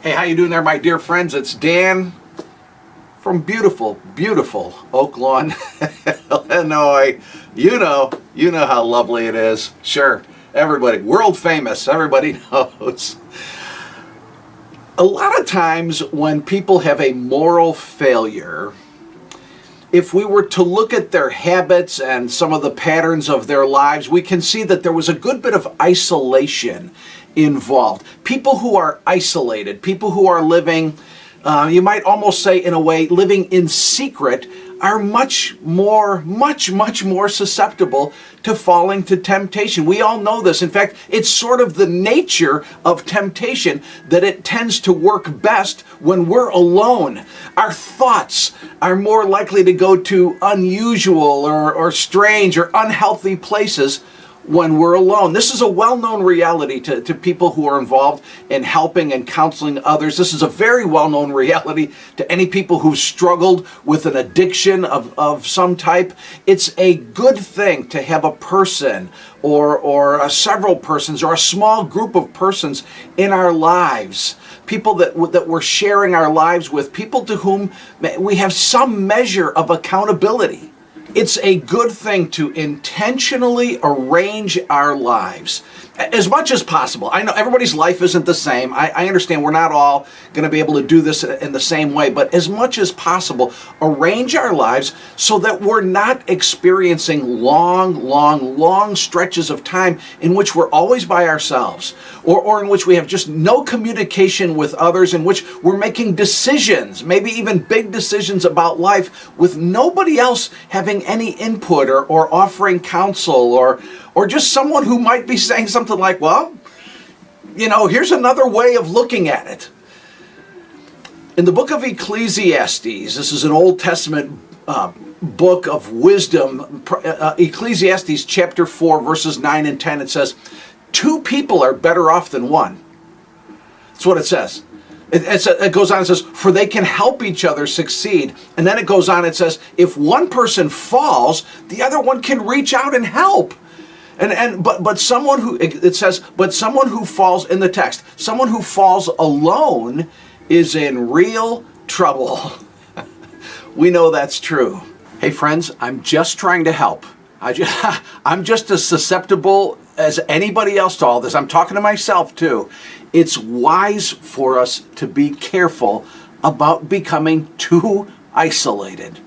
Hey, how you doing there, my dear friends? It's Dan from beautiful, beautiful Oak Lawn, Illinois. You know how lovely it is. Sure, everybody, world famous, everybody knows. A lot of times when people have a moral failure, if we were to look at their habits and some of the patterns of their lives, we can see that there was a good bit of isolation involved. People who are isolated, people who are living, you might almost say in a way, living in secret, are much more susceptible to falling to temptation. We all know this. In fact, it's sort of the nature of temptation that it tends to work best when we're alone. Our thoughts are more likely to go to unusual or strange or unhealthy places when we're alone. This is a well-known reality to people who are involved in helping and counseling others. This is a very well-known reality to any people who've struggled with an addiction of some type. It's a good thing to have a person or several persons or a small group of persons in our lives, people that we're sharing our lives with, people to whom we have some measure of accountability. It's a good thing to intentionally arrange our lives as much as possible. I know everybody's life isn't the same. I understand we're not all going to be able to do this in the same way, but as much as possible, arrange our lives so that we're not experiencing long stretches of time in which we're always by ourselves, or in which we have just no communication with others, in which we're making decisions, maybe even big decisions about life, with nobody else having any input or offering counsel or just someone who might be saying something like, well, here's another way of looking at it. In the book of Ecclesiastes, this is an Old Testament book of wisdom, Ecclesiastes chapter 4, verses 9 and 10, it says, 2 people are better off than one. That's what it says. It goes on and says, for they can help each other succeed. And then it goes on and says, if one person falls, the other one can reach out and help. But someone who falls, in the text, someone who falls alone is in real trouble. We know that's true. Hey friends, I'm just trying to help. I'm just as susceptible as anybody else to all this. I'm talking to myself too. It's wise for us to be careful about becoming too isolated.